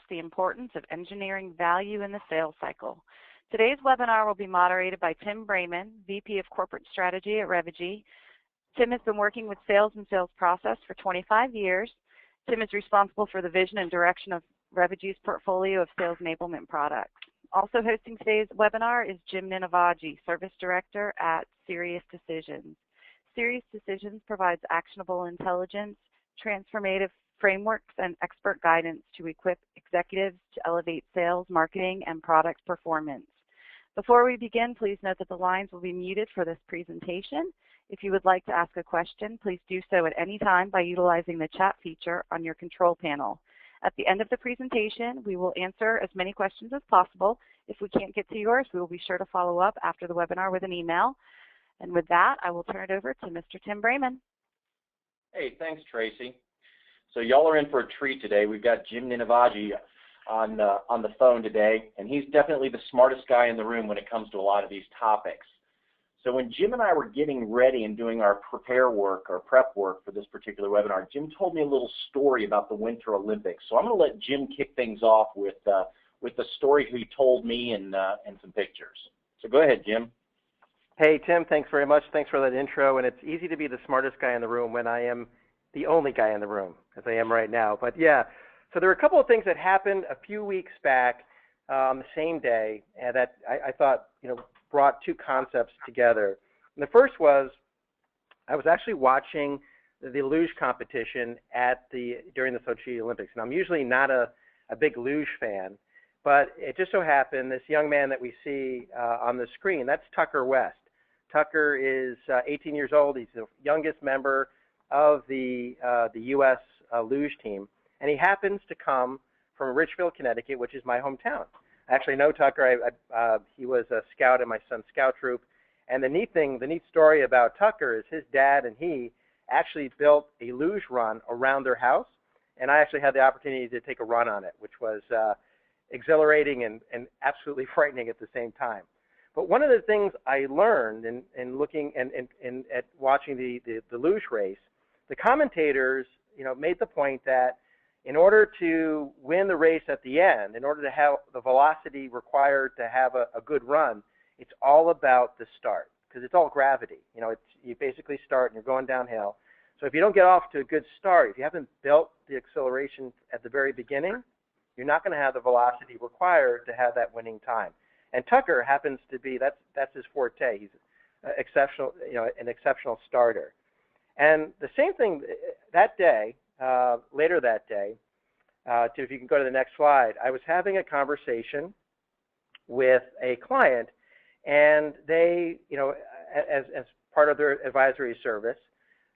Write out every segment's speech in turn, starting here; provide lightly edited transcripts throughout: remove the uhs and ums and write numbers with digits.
the importance of engineering value in the sales cycle. Today's webinar will be moderated by Tim Brayman, VP of Corporate Strategy at Revigi. Tim has been working with sales and sales process for 25 years. Tim is responsible for the vision and direction of Revigi's portfolio of sales enablement products. Also hosting today's webinar is Jim Ninivaggi, Service Director at SiriusDecisions. SiriusDecisions provides actionable intelligence, transformative frameworks, and expert guidance to equip executives to elevate sales, marketing, and product performance. Before we begin, please note that the lines will be muted for this presentation. If you would like to ask a question, please do so at any time by utilizing the chat feature on your control panel. At the end of the presentation, we will answer as many questions as possible. If we can't get to yours, we will be sure to follow up after the webinar with an email. And with that, I will turn it over to Mr. Tim Brayman. Hey, thanks, Tracy. So y'all are in for a treat today. We've got Jim Ninivaggi on the phone today, and he's definitely the smartest guy in the room when it comes to a lot of these topics. So when Jim and I were getting ready and doing our prep work for this particular webinar, Jim told me a little story about the Winter Olympics. So I'm going to let Jim kick things off with the story he told me and some pictures. So go ahead, Jim. Hey, Tim, thanks very much. Thanks for that intro. And it's easy to be the smartest guy in the room when I am the only guy in the room, as I am right now. But yeah, so there were a couple of things that happened a few weeks back on the same day that I thought, brought two concepts together. And the first was I was actually watching the luge competition during the Sochi Olympics. And I'm usually not a big luge fan, but it just so happened this young man that we see on the screen, that's Tucker West. Tucker is 18 years old. He's the youngest member of the U.S. luge team, and he happens to come from Richfield, Connecticut, which is my hometown. I actually know Tucker. He was a scout in my son's scout troop, and the neat story about Tucker is his dad and he actually built a luge run around their house, and I actually had the opportunity to take a run on it, which was exhilarating and absolutely frightening at the same time. But one of the things I learned in looking and at watching the luge race, the commentators, made the point that in order to win the race at the end, in order to have the velocity required to have a good run, it's all about the start, because it's all gravity. You basically start and you're going downhill. So if you don't get off to a good start, if you haven't built the acceleration at the very beginning, you're not going to have the velocity required to have that winning time. And Tucker happens to be, that's his forte. He's exceptional, an exceptional starter. And the same thing that day, later that day, if you can go to the next slide, I was having a conversation with a client, and they, as part of their advisory service,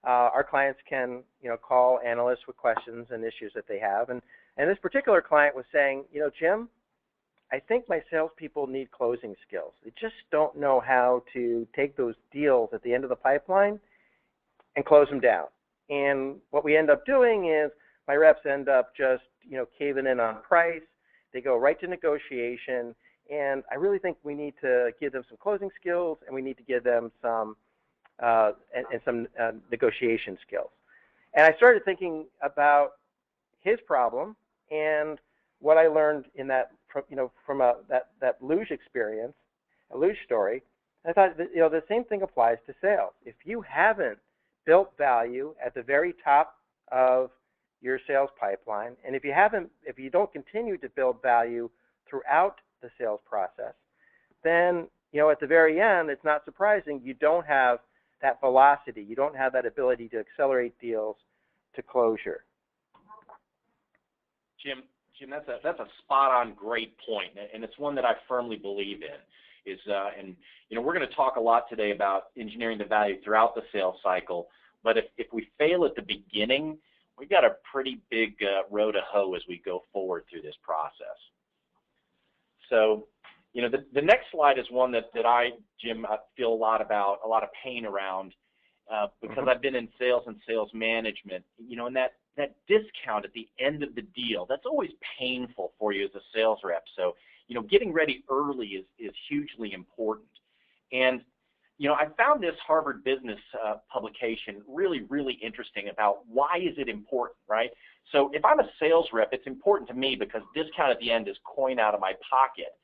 our clients can, call analysts with questions and issues that they have. And this particular client was saying, Jim, I think my salespeople need closing skills. They just don't know how to take those deals at the end of the pipeline and close them down. And what we end up doing is my reps end up just, caving in on price. They go right to negotiation. And I really think we need to give them some closing skills, and we need to give them some negotiation skills. And I started thinking about his problem and what I learned in that, from that luge experience, a luge story. I thought that, the same thing applies to sales. If you haven't built value at the very top of your sales pipeline, and if you don't continue to build value throughout the sales process, then at the very end, it's not surprising you don't have that velocity. You don't have that ability to accelerate deals to closure. Jim, that's a spot-on great point, and it's one that I firmly believe in. We're going to talk a lot today about engineering the value throughout the sales cycle, but if we fail at the beginning, we've got a pretty big row to hoe as we go forward through this process. So, the next slide is one that Jim, I feel a lot of pain around because I've been in sales and sales management, and that discount at the end of the deal, that's always painful for you as a sales rep. So, getting ready early is hugely important. And, I found this Harvard Business publication really, really interesting about why is it important, right? So if I'm a sales rep, it's important to me because discount at the end is coin out of my pocket.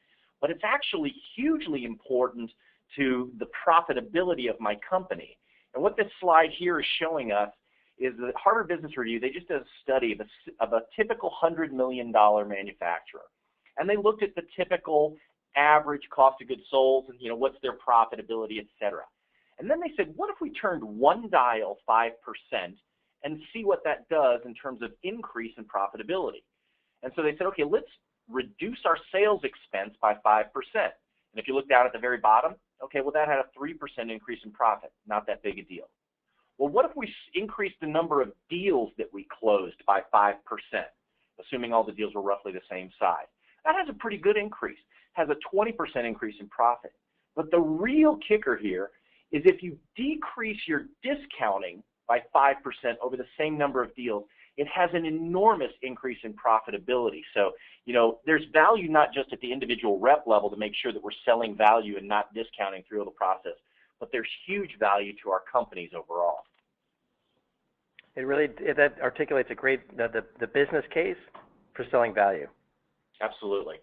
But it's actually hugely important to the profitability of my company. And what this slide here is showing us is that Harvard Business Review, they just did a study of a typical $100 million manufacturer. And they looked at the typical average cost of goods sold and, what's their profitability, et cetera. And then they said, what if we turned one dial 5% and see what that does in terms of increase in profitability? And so they said, okay, let's reduce our sales expense by 5%. And if you look down at the very bottom, okay, well, that had a 3% increase in profit. Not that big a deal. Well, what if we increased the number of deals that we closed by 5%, assuming all the deals were roughly the same size? That has a pretty good increase, has a 20% increase in profit. But the real kicker here is if you decrease your discounting by 5% over the same number of deals, it has an enormous increase in profitability. So, there's value not just at the individual rep level to make sure that we're selling value and not discounting through the process, but there's huge value to our companies overall. That articulates a great, the business case for selling value. Absolutely.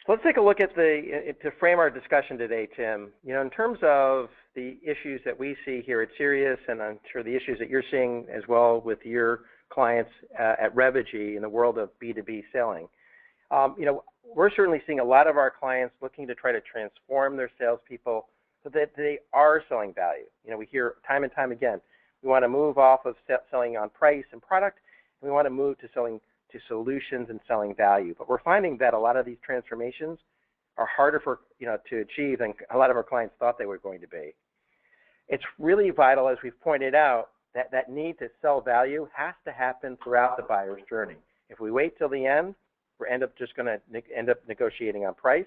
So let's take a look at to frame our discussion today, Tim. In terms of the issues that we see here at Sirius, and I'm sure the issues that you're seeing as well with your clients at Revigy in the world of B2B selling. We're certainly seeing a lot of our clients looking to try to transform their salespeople so that they are selling value. We hear time and time again, we want to move off of selling on price and product, and we want to move to selling to solutions and selling value. But we're finding that a lot of these transformations are harder to achieve than a lot of our clients thought they were going to be. It's really vital, as we've pointed out, that need to sell value has to happen throughout the buyer's journey. If we wait till the end, we're just going to end up negotiating on price,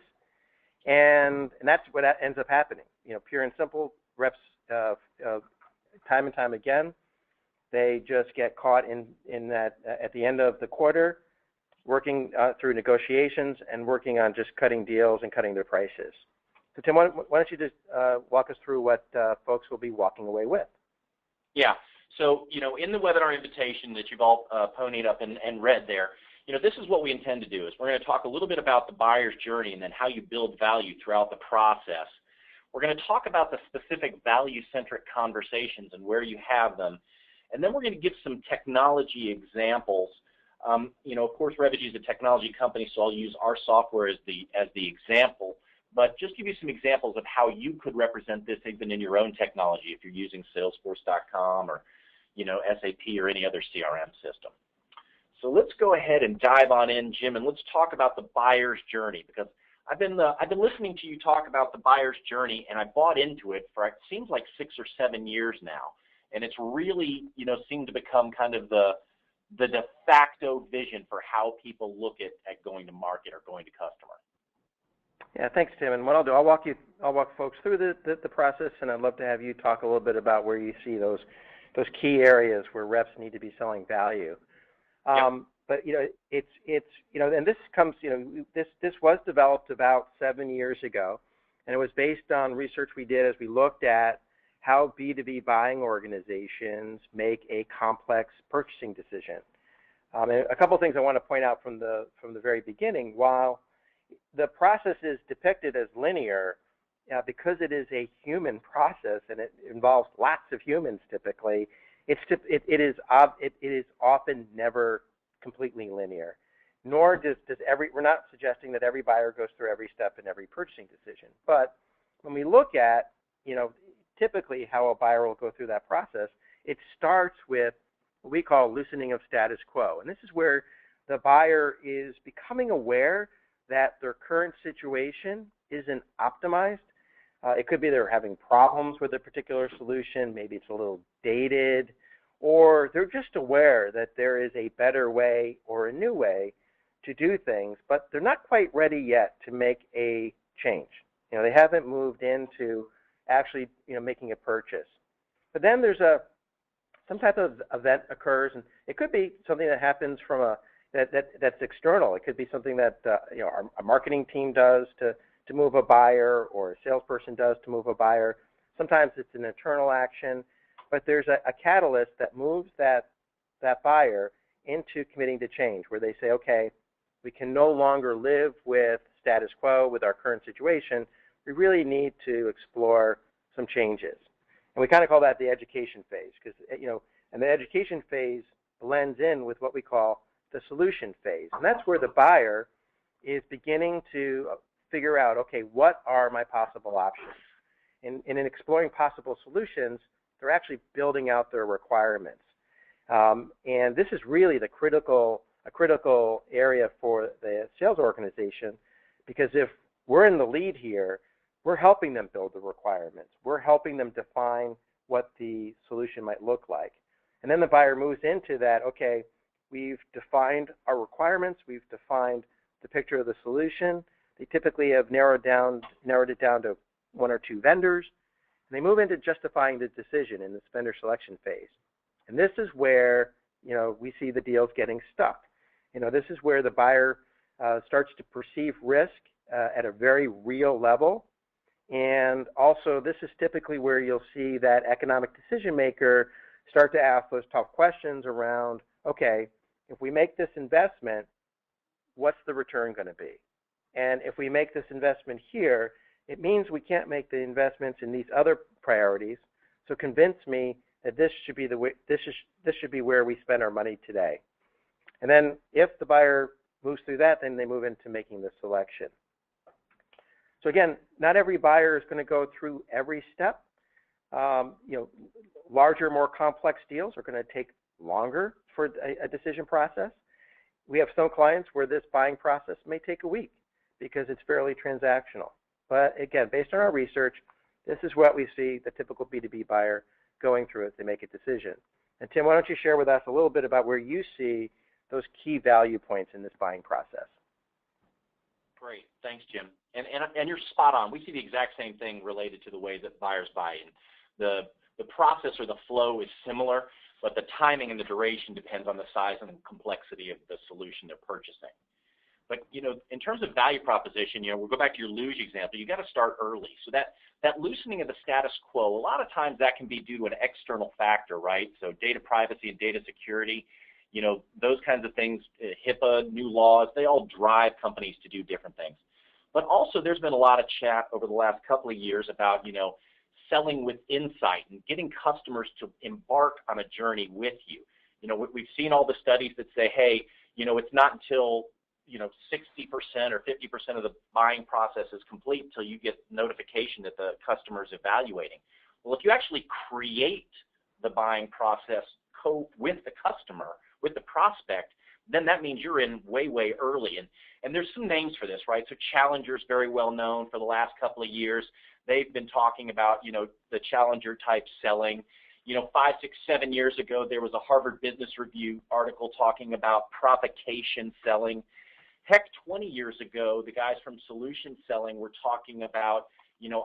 and that's what ends up happening. Pure and simple, reps time and time again, they just get caught in that at the end of the quarter, working through negotiations and working on just cutting deals and cutting their prices. So Tim, why don't you just walk us through what folks will be walking away with? Yeah. So, in the webinar invitation that you've all ponied up and read there, this is what we intend to do. Is we're going to talk a little bit about the buyer's journey and then how you build value throughout the process. We're going to talk about the specific value-centric conversations and where you have them. And then we're going to give some technology examples. Of course, Revigy is a technology company, so I'll use our software as the example. But just give you some examples of how you could represent this even in your own technology if you're using Salesforce.com or, SAP or any other CRM system. So let's go ahead and dive on in, Jim, and let's talk about the buyer's journey, because I've been listening to you talk about the buyer's journey, and I bought into it for it seems like 6 or 7 years now, and it's really seemed to become kind of the de facto vision for how people look at going to market or going to customer. Yeah, thanks, Tim. And what I'll do, I'll walk folks through the process, and I'd love to have you talk a little bit about where you see those key areas where reps need to be selling value. But and this comes, this was developed about 7 years ago, and it was based on research we did as we looked at how B2B buying organizations make a complex purchasing decision. And a couple of things I want to point out from the very beginning. While the process is depicted as linear, because it is a human process and it involves lots of humans typically, it is often never completely linear. Nor does we're not suggesting that every buyer goes through every step in every purchasing decision. But when we look at, typically how a buyer will go through that process, it starts with what we call loosening of status quo. And this is where the buyer is becoming aware that their current situation isn't optimized. It could be they're having problems with a particular solution, maybe it's a little dated, or they're just aware that there is a better way or a new way to do things, but they're not quite ready yet to make a change. They haven't moved into actually making a purchase. But then there's some type of event occurs, and it could be something that happens from that's external. It could be something that our marketing team does to move a buyer, or a salesperson does to move a buyer. Sometimes it's an internal action. but there's a catalyst that moves that buyer into committing to change, where they say, okay, we can no longer live with status quo, with our current situation. We really need to explore some changes. And we kind of call that the education phase, because, and the education phase blends in with what we call the solution phase. And that's where the buyer is beginning to figure out, okay, what are my possible options? And in exploring possible solutions, they're actually building out their requirements. And this is really a critical area for the sales organization, because if we're in the lead here, we're helping them build the requirements. We're helping them define what the solution might look like. And then the buyer moves into that, okay, we've defined our requirements, we've defined the picture of the solution. They typically have narrowed it down to one or two vendors, and they move into justifying the decision in this vendor selection phase. And this is where, we see the deals getting stuck. This is where the buyer starts to perceive risk at a very real level. And also, this is typically where you'll see that economic decision maker start to ask those tough questions around, okay, if we make this investment, what's the return going to be? And if we make this investment here, it means we can't make the investments in these other priorities. So convince me that this should be the way, this should be where we spend our money today. And then if the buyer moves through that, then they move into making the selection. So again, not every buyer is going to go through every step. Larger, more complex deals are going to take longer for a decision process. We have some clients where this buying process may take a week because it's fairly transactional. But again, based on our research, this is what we see the typical B2B buyer going through as they make a decision. And Tim, why don't you share with us a little bit about where you see those key value points in this buying process? Great. Thanks, Jim. And you're spot on. We see the exact same thing related to the way that buyers buy in. The process or the flow is similar, but the timing and the duration depends on the size and the complexity of the solution they're purchasing. But, in terms of value proposition, we'll go back to your luge example. You got to start early. So that loosening of the status quo, a lot of times that can be due to an external factor, right? So data privacy and data security, those kinds of things, HIPAA, new laws, they all drive companies to do different things. But also there's been a lot of chat over the last couple of years about, selling with insight and getting customers to embark on a journey with you. We've seen all the studies that say, hey, it's not until 60% or 50% of the buying process is complete until you get notification that the customer is evaluating. Well, if you actually create the buying process with the customer, with the prospect, then that means you're in way, way early. And there's some names for this, right? So Challenger's very well known for the last couple of years. They've been talking about, the Challenger type selling. 5, 6, 7 years ago, there was a Harvard Business Review article talking about provocation selling. Heck, 20 years ago, the guys from solution selling were talking about,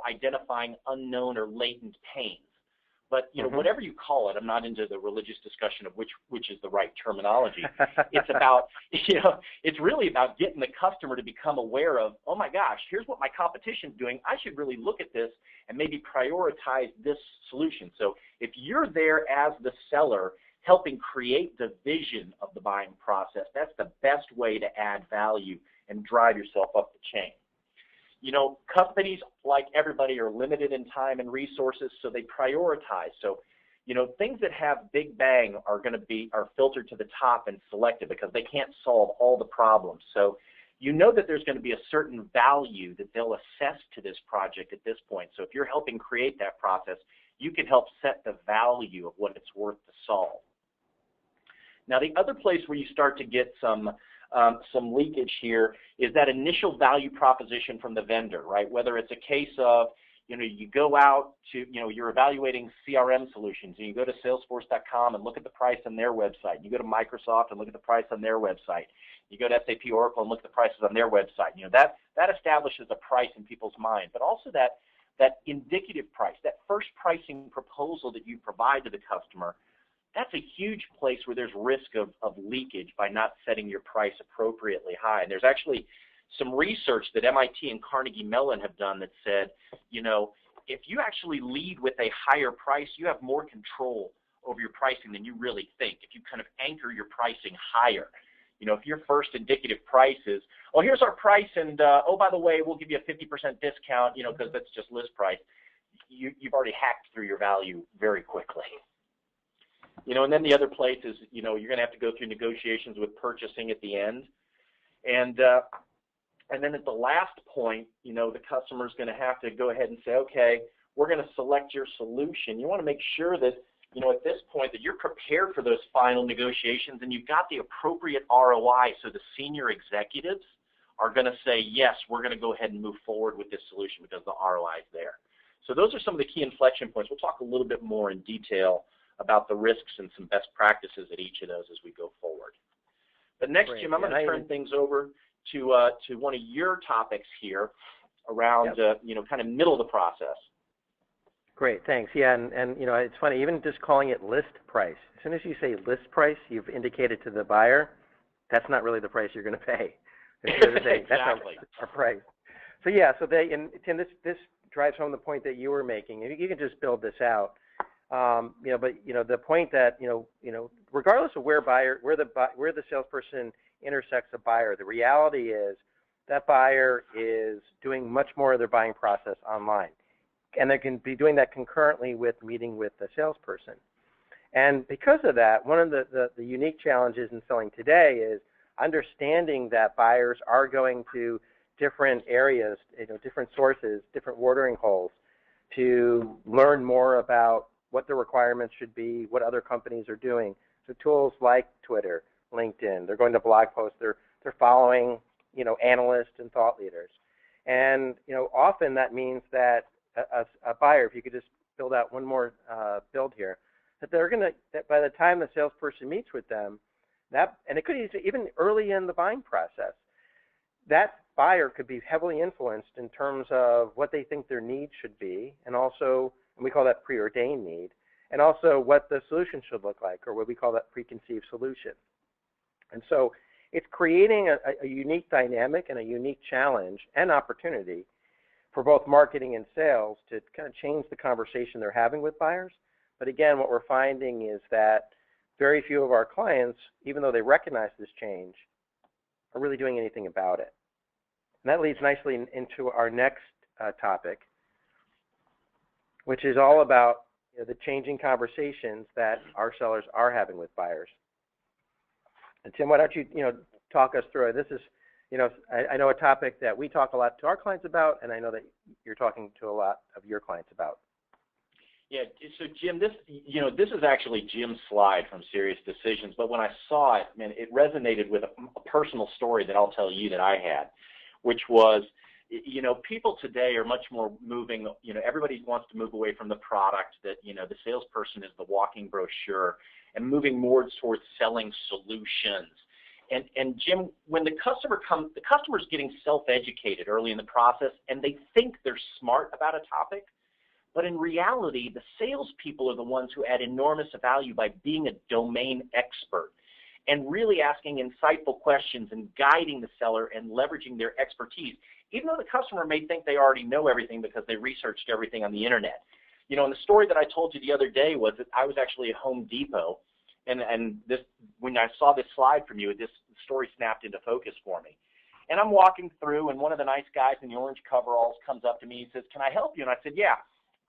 identifying unknown or latent pains. But, whatever you call it, I'm not into the religious discussion of which is the right terminology. It's about, it's really about getting the customer to become aware of, oh my gosh, here's what my competition's doing. I should really look at this and maybe prioritize this solution. So if you're there as the seller, helping create the vision of the buying process, that's the best way to add value and drive yourself up the chain. Companies, like everybody, are limited in time and resources, so they prioritize. So, things that have big bang are filtered to the top and selected because they can't solve all the problems. So, that there's going to be a certain value that they'll assess to this project at this point. So if you're helping create that process, you can help set the value of what it's worth to solve. Now, the other place where you start to get some leakage here is that initial value proposition from the vendor, right? Whether it's a case of, you go out to, you're evaluating CRM solutions, and you go to Salesforce.com and look at the price on their website. You go to Microsoft and look at the price on their website. You go to SAP Oracle and look at the prices on their website. That establishes a price in people's mind, but also that indicative price, that first pricing proposal that you provide to the customer, that's a huge place where there's risk of leakage by not setting your price appropriately high. And there's actually some research that MIT and Carnegie Mellon have done that said, if you actually lead with a higher price, you have more control over your pricing than you really think. If you kind of anchor your pricing higher, if your first indicative price is, oh, here's our price, and oh, by the way, we'll give you a 50% discount, because that's just list price. You've already hacked through your value very quickly. And then the other place is, you're going to have to go through negotiations with purchasing at the end. And then at the last point, the customer's going to have to go ahead and say, okay, we're going to select your solution. You want to make sure that, at this point that you're prepared for those final negotiations and you've got the appropriate ROI so the senior executives are going to say, yes, we're going to go ahead and move forward with this solution because the ROI is there. So those are some of the key inflection points. We'll talk a little bit more in detail about the risks and some best practices at each of those as we go forward. But next, Great. Jim, I'm going to turn things over to one of your topics here around, kind of middle of the process. Great, thanks. Yeah, and it's funny, even just calling it list price. As soon as you say list price, you've indicated to the buyer that's not really the price you're going to pay. Exactly. That's our price. So yeah, and Tim, this drives home the point that you were making. You can just build this out. But the point that regardless of where the salesperson intersects a buyer, the reality is that buyer is doing much more of their buying process online. And they can be doing that concurrently with meeting with the salesperson. And because of that, one of the unique challenges in selling today is understanding that buyers are going to different areas, different sources, different watering holes to learn more about what the requirements should be, what other companies are doing. So tools like Twitter, LinkedIn, they're going to blog posts, they're following, analysts and thought leaders. And, often that means that a buyer, if you could just build out one more build here, that by the time the salesperson meets with them, and it could even early in the buying process, that buyer could be heavily influenced in terms of what they think their needs should be, and also, and we call that preordained need, and also what the solution should look like, or what we call that preconceived solution. And so it's creating a unique dynamic and a unique challenge and opportunity for both marketing and sales to kind of change the conversation they're having with buyers. But again, what we're finding is that very few of our clients, even though they recognize this change, are really doing anything about it. And that leads nicely into our next topic, which is all about the changing conversations that our sellers are having with buyers. And Tim, why don't you talk us through it? This is I know a topic that we talk a lot to our clients about, and I know that you're talking to a lot of your clients about. Yeah, so Jim, this is actually Jim's slide from SiriusDecisions, but when I saw it, man, it resonated with a personal story that I'll tell you that I had, which was, people today are much more moving, everybody wants to move away from the product, that, the salesperson is the walking brochure, and moving more towards selling solutions. And Jim, when the customer's getting self-educated early in the process, and they think they're smart about a topic, but in reality, the salespeople are the ones who add enormous value by being a domain expert and really asking insightful questions and guiding the seller and leveraging their expertise, even though the customer may think they already know everything because they researched everything on the internet. And the story that I told you the other day was that I was actually at Home Depot, and this, when I saw this slide from you, this story snapped into focus for me. And I'm walking through, and one of the nice guys in the orange coveralls comes up to me and says, "Can I help you?" And I said, "Yeah,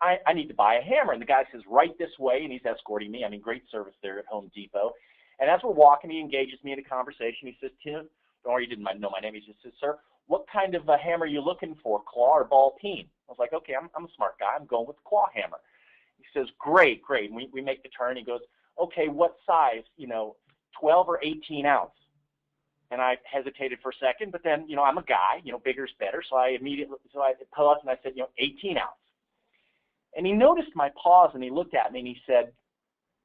I need to buy a hammer." And the guy says, "Right this way," and he's escorting me. I mean, great service there at Home Depot. And as we're walking, he engages me in a conversation. He says, "Tim," or he didn't know my name. He just says, "Sir, what kind of a hammer are you looking for, claw or ball peen?" I was like, "Okay, I'm a smart guy. I'm going with the claw hammer." He says, "Great, great." And we make the turn. He goes, "Okay, what size, 12 or 18 ounce?" And I hesitated for a second, but then, I'm a guy, bigger's better. So I paused and I said, 18 ounce. And he noticed my pause and he looked at me and he said,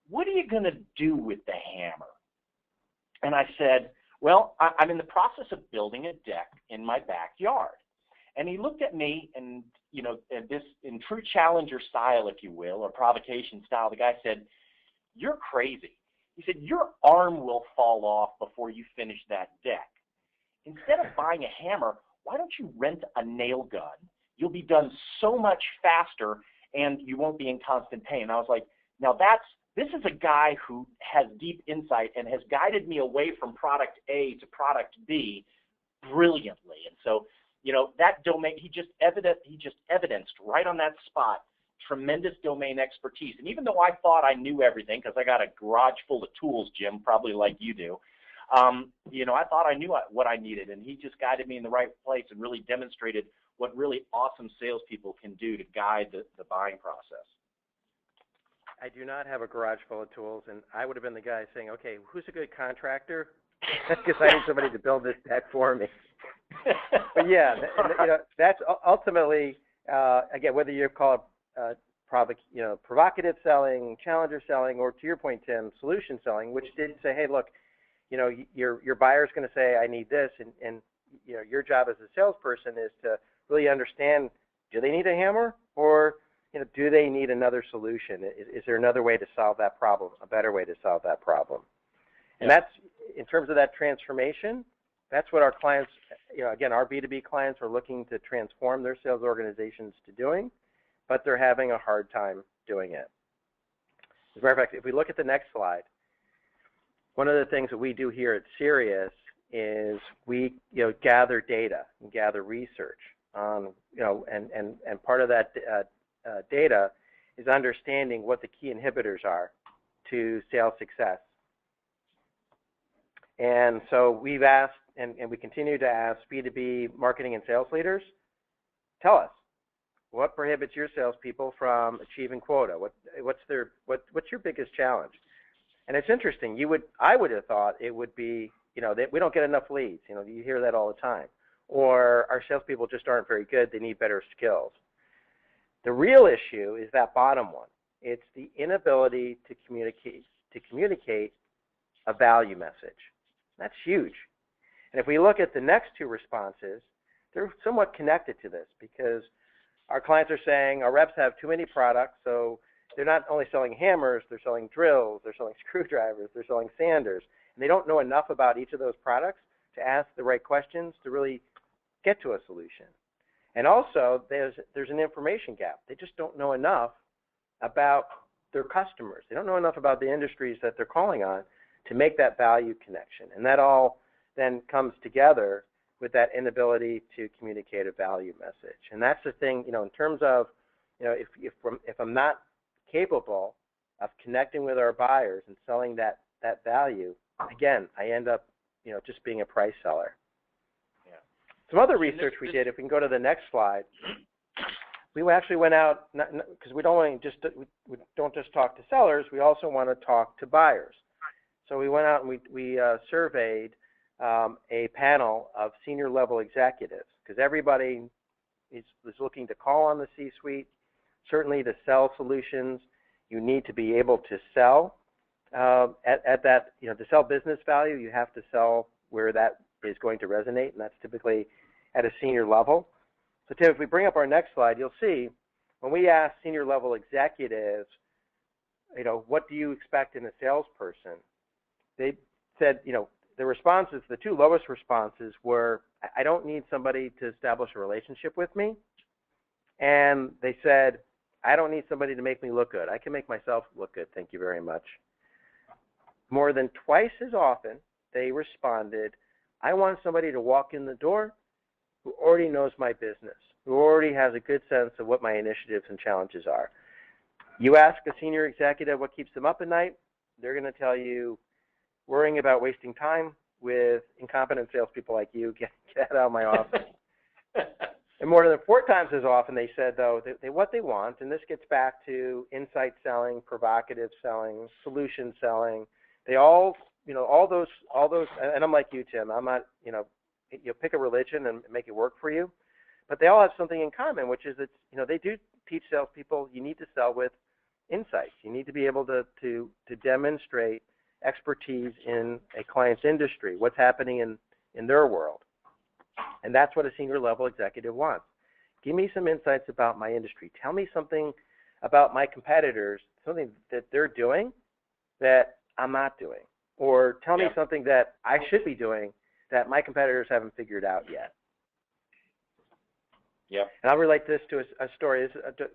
"What are you going to do with the hammer?" And I said, "Well, I'm in the process of building a deck in my backyard." And he looked at me and, this in true challenger style, if you will, or provocation style, the guy said, "You're crazy." He said, "Your arm will fall off before you finish that deck. Instead of buying a hammer, why don't you rent a nail gun, you'll be done so much faster and you won't be in constant pain. And I was like, now this is a guy who has deep insight and has guided me away from product A to product B brilliantly. And so, that domain, he just evidenced right on that spot tremendous domain expertise. And even though I thought I knew everything, because I got a garage full of tools, Jim, probably like you do, I thought I knew what I needed, and he just guided me in the right place and really demonstrated what really awesome salespeople can do to guide the buying process. I do not have a garage full of tools, and I would have been the guy saying, okay, who's a good contractor? Because I need somebody to build this deck for me. But yeah, that's ultimately, again, whether you call it provocative selling, challenger selling, or to your point, Tim, solution selling, which did say, hey, look, your buyer's going to say, I need this, and your job as a salesperson is to really understand, do they need a hammer, or do they need another solution? Is there another way to solve that problem, a better way to solve that problem? And that's, in terms of that transformation, that's what our clients, again, our B2B clients are looking to transform their sales organizations to doing, but they're having a hard time doing it. As a matter of fact, if we look at the next slide, one of the things that we do here at Sirius is we gather data and gather research on, and part of that data is understanding what the key inhibitors are to sales success. And so we've asked, and we continue to ask B2B marketing and sales leaders, tell us, what prohibits your salespeople from achieving quota? What's your biggest challenge? And it's interesting. I would have thought it would be, that we don't get enough leads. You hear that all the time. Or our salespeople just aren't very good. They need better skills. The real issue is that bottom one. It's the inability to communicate a value message. That's huge. And if we look at the next two responses, they're somewhat connected to this, because our clients are saying our reps have too many products, so they're not only selling hammers, they're selling drills, they're selling screwdrivers, they're selling sanders, and they don't know enough about each of those products to ask the right questions to really get to a solution. And also, there's an information gap. They just don't know enough about their customers. They don't know enough about the industries that they're calling on to make that value connection. And that all then comes together with that inability to communicate a value message. And that's the thing, in terms of, if I'm not capable of connecting with our buyers and selling that value, again, I end up, just being a price seller. Yeah. Some other research we did, if we can go to the next slide, we actually went out, because we don't just talk to sellers, we also want to talk to buyers. So we went out and we surveyed a panel of senior level executives, because everybody is looking to call on the C-suite. Certainly to sell solutions, you need to be able to sell at that, to sell business value, you have to sell where that is going to resonate, and that's typically at a senior level. So Tim, if we bring up our next slide, you'll see when we ask senior level executives, what do you expect in a salesperson? They said, the responses, the two lowest responses were, I don't need somebody to establish a relationship with me. And they said, I don't need somebody to make me look good. I can make myself look good. Thank you very much. More than twice as often, they responded, I want somebody to walk in the door who already knows my business, who already has a good sense of what my initiatives and challenges are. You ask a senior executive what keeps them up at night, they're going to tell you, worrying about wasting time with incompetent salespeople like you. Get out of my office. And more than 4 times as often, they said, though, what they want, and this gets back to insight selling, provocative selling, solution selling. They all, all those, and I'm like you, Tim. I'm not, you pick a religion and make it work for you, but they all have something in common, which is that, they do teach salespeople you need to sell with insights. You need to be able to demonstrate expertise in a client's industry, what's happening in their world. And that's what a senior level executive wants. Give me some insights about my industry. Tell me something about my competitors, something that they're doing that I'm not doing. Or tell me something that I should be doing that my competitors haven't figured out yet. Yep. And I'll relate this to a story.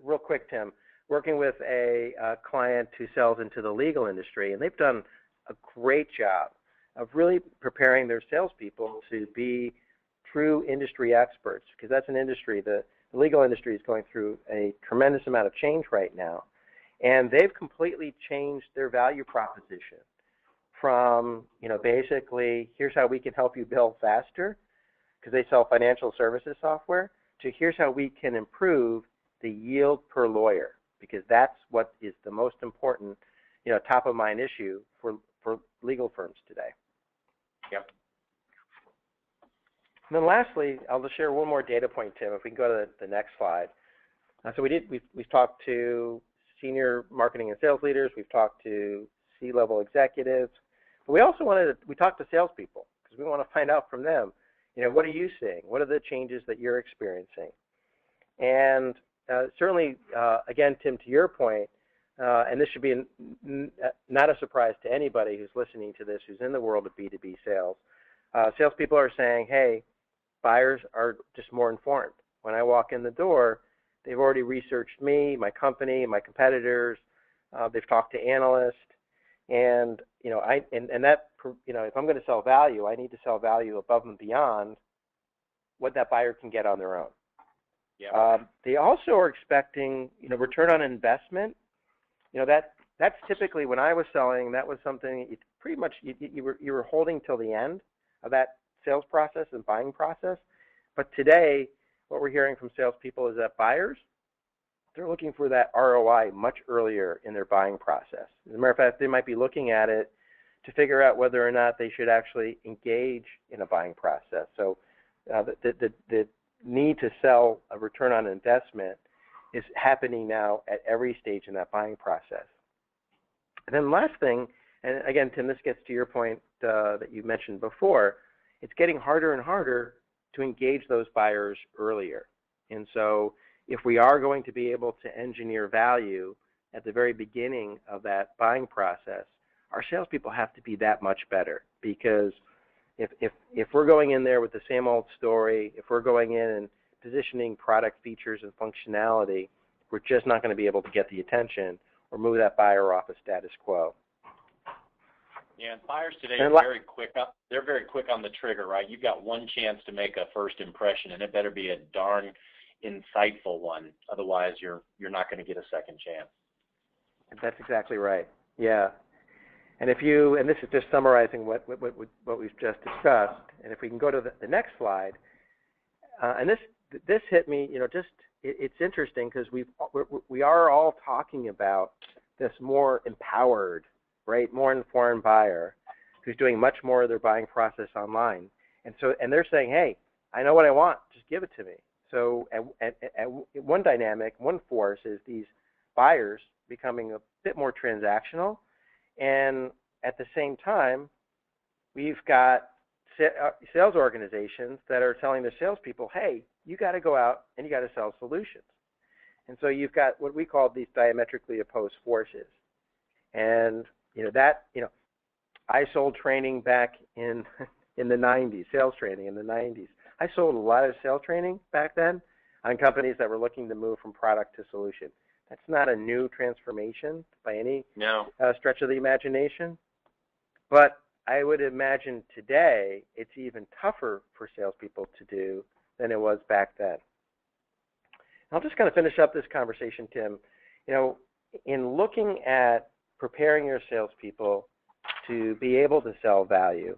Real quick, Tim. Working with a client who sells into the legal industry, and they've done a great job of really preparing their salespeople to be true industry experts, because that's an industry, the legal industry is going through a tremendous amount of change right now. And they've completely changed their value proposition from, basically, here's how we can help you bill faster, because they sell financial services software, to here's how we can improve the yield per lawyer, because that's what is the most important, top of mind issue for legal firms today. Yep. And then lastly, I'll just share one more data point, Tim, if we can go to the next slide. So we've talked to senior marketing and sales leaders, we've talked to C-level executives, but we also we talked to salespeople, because we want to find out from them, what are you seeing? What are the changes that you're experiencing? And certainly, again, Tim, to your point, and this should be not a surprise to anybody who's listening to this, who's in the world of B2B sales, salespeople are saying, hey, buyers are just more informed. When I walk in the door, they've already researched me, my company, my competitors. They've talked to analysts, and if I'm going to sell value, I need to sell value above and beyond what that buyer can get on their own. Yeah. They also are expecting, return on investment. That's typically, when I was selling, that was something pretty much you were holding till the end of that sales process and buying process. But today, what we're hearing from salespeople is that buyers, they're looking for that ROI much earlier in their buying process. As a matter of fact, they might be looking at it to figure out whether or not they should actually engage in a buying process. So the need to sell a return on investment is happening now at every stage in that buying process. And then last thing, and again, Tim, this gets to your point that you mentioned before, it's getting harder and harder to engage those buyers earlier. And so if we are going to be able to engineer value at the very beginning of that buying process, our salespeople have to be that much better, because if we're going in there with the same old story, if we're going in and positioning product features and functionality, we're just not going to be able to get the attention or move that buyer off of status quo. Yeah, and buyers today are very quick. They're very quick on the trigger, right? You've got one chance to make a first impression, and it better be a darn insightful one. Otherwise, you're not going to get a second chance. That's exactly right. Yeah. And and this is just summarizing what we've just discussed. And if we can go to the next slide, and this hit me, it's interesting, because we are all talking about this more empowered, right, more informed buyer who's doing much more of their buying process online. And they're saying, hey, I know what I want, just give it to me. So one dynamic, one force is these buyers becoming a bit more transactional. And at the same time, we've got sales organizations that are telling their salespeople, hey, you got to go out and you got to sell solutions. And so you've got what we call these diametrically opposed forces. And, I sold training back in the 90s, sales training in the 90s. I sold a lot of sales training back then on companies that were looking to move from product to solution. That's not a new transformation by any stretch of the imagination. But I would imagine today it's even tougher for salespeople to do than it was back then. I'll just kind of finish up this conversation, Tim. In looking at preparing your salespeople to be able to sell value,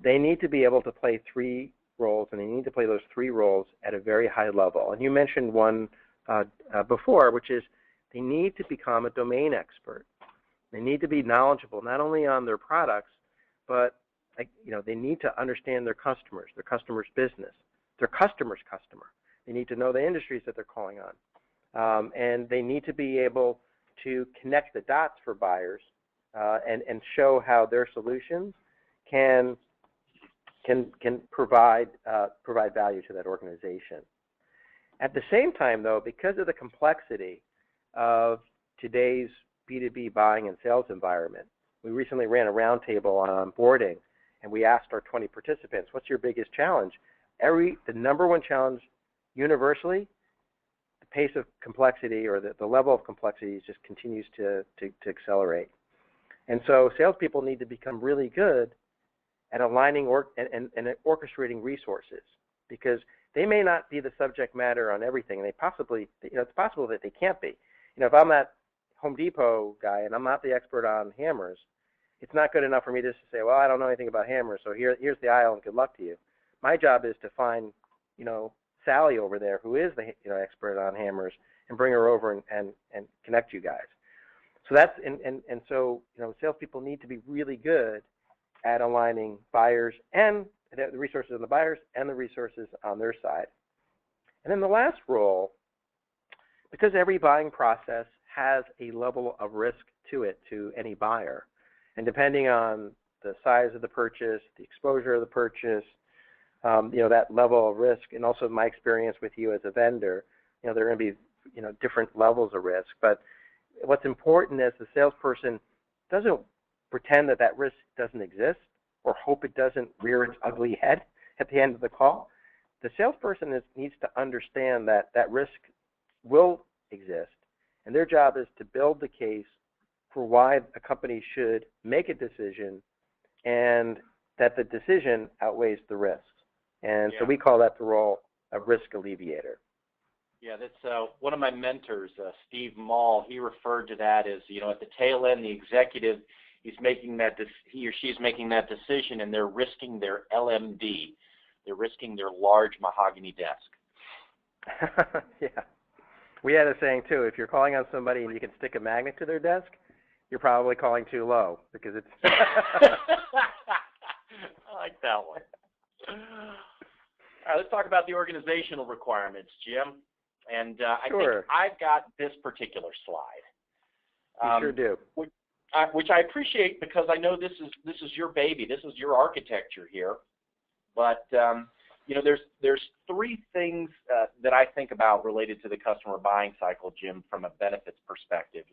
they need to be able to play three roles, and they need to play those three roles at a very high level. And you mentioned one before, which is they need to become a domain expert. They need to be knowledgeable not only on their products, but they need to understand their customer's business, their customer's customer. They need to know the industries that they're calling on, and they need to be able to connect the dots for buyers and show how their solutions can provide value to that organization. At the same time, though, because of the complexity of today's B2B buying and sales environment, we recently ran a roundtable on onboarding, and we asked our 20 participants, what's your biggest challenge? The number one challenge universally, the pace of complexity or the level of complexity just continues to accelerate. And so salespeople need to become really good at aligning and orchestrating resources, because they may not be the subject matter on everything. And they possibly, it's possible that they can't be. If I'm that Home Depot guy and I'm not the expert on hammers, it's not good enough for me just to say, well, I don't know anything about hammers, so here's the aisle and good luck to you. My job is to find, Sally over there who is the expert on hammers and bring her over and connect you guys. So that's so salespeople need to be really good at aligning buyers and the resources on the buyers and the resources on their side. And then the last role, because every buying process has a level of risk to it, to any buyer, and depending on the size of the purchase, the exposure of the purchase, that level of risk, and also my experience with you as a vendor, there are going to be different levels of risk. But what's important is the salesperson doesn't pretend that risk doesn't exist or hope it doesn't rear its ugly head at the end of the call. The salesperson needs to understand that risk will exist, and their job is to build the case for why a company should make a decision and that the decision outweighs the risks. And so we call that the role of risk alleviator. Yeah, that's one of my mentors, Steve Mall. He referred to that as, at the tail end, the executive, he or she is making that decision, and they're risking their LMD. They're risking their large mahogany desk. Yeah. We had a saying, too, if you're calling on somebody and you can stick a magnet to their desk, you're probably calling too low, because it's... I like that one. All right, let's talk about the organizational requirements, Jim. And I think I've got this particular slide. You sure do. Which I appreciate, because I know this is your baby. This is your architecture here. But there's three things that I think about related to the customer buying cycle, Jim, from a benefits perspective.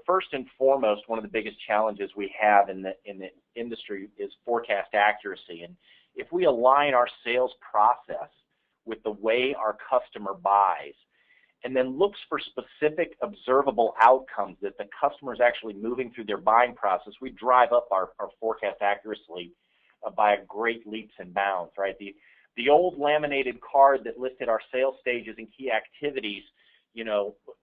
First and foremost, one of the biggest challenges we have in the industry is forecast accuracy. And if we align our sales process with the way our customer buys, and then looks for specific observable outcomes that the customer is actually moving through their buying process, we drive up our forecast accuracy by a great leaps and bounds, right? The old laminated card that listed our sales stages and key activities,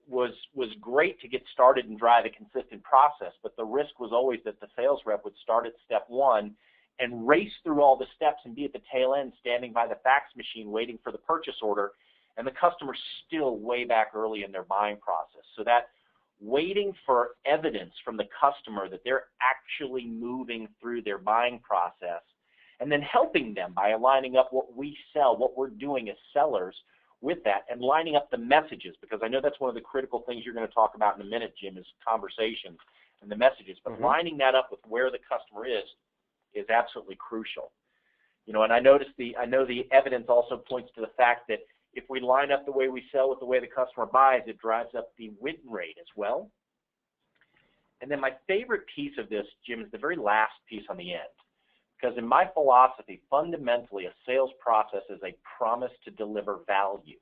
was great to get started and drive a consistent process, but the risk was always that the sales rep would start at step one and race through all the steps and be at the tail end standing by the fax machine waiting for the purchase order, and the customer's still way back early in their buying process. So that waiting for evidence from the customer that they're actually moving through their buying process, and then helping them by aligning up what we sell, what we're doing as sellers with that, and lining up the messages, because I know that's one of the critical things you're going to talk about in a minute, Jim, is conversations and the messages. But lining that up with where the customer is absolutely crucial. And I know the evidence also points to the fact that if we line up the way we sell with the way the customer buys, it drives up the win rate as well. And then my favorite piece of this, Jim, is the very last piece on the end. Because in my philosophy, fundamentally, a sales process is a promise to deliver value.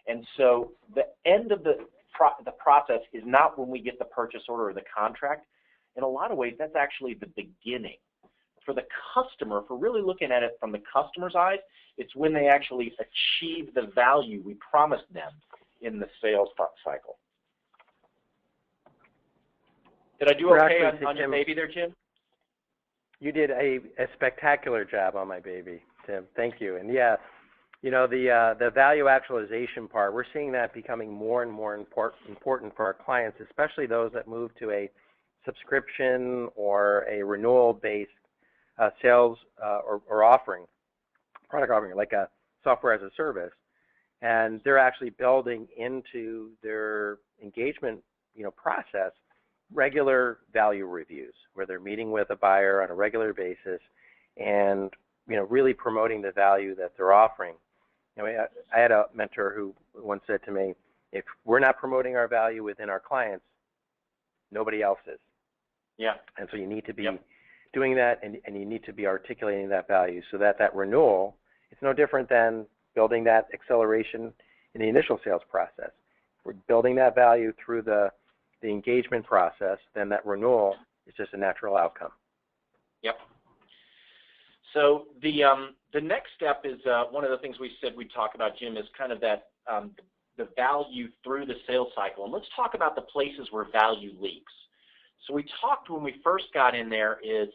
And so the end of the process is not when we get the purchase order or the contract. In a lot of ways, that's actually the beginning. For the customer, if we're really looking at it from the customer's eyes, it's when they actually achieve the value we promised them in the sales cycle. Did I do okay on your baby there, Jim? You did a spectacular job on my baby, Tim. Thank you. And yeah, the value actualization part, we're seeing that becoming more and more important for our clients, especially those that move to a subscription or a renewal-based sales or offering, product offering, like a software as a service. And they're actually building into their engagement, process regular value reviews, where they're meeting with a buyer on a regular basis and really promoting the value that they're offering. I had a mentor who once said to me, if we're not promoting our value within our clients, nobody else is. Yeah. And so you need to be doing that, and you need to be articulating that value so that renewal, it's no different than building that acceleration in the initial sales process. If we're building that value through the engagement process, then that renewal is just a natural outcome. Yep. So the next step is one of the things we said we'd talk about, Jim, is kind of that the value through the sales cycle. And let's talk about the places where value leaks. So we talked when we first got in there is,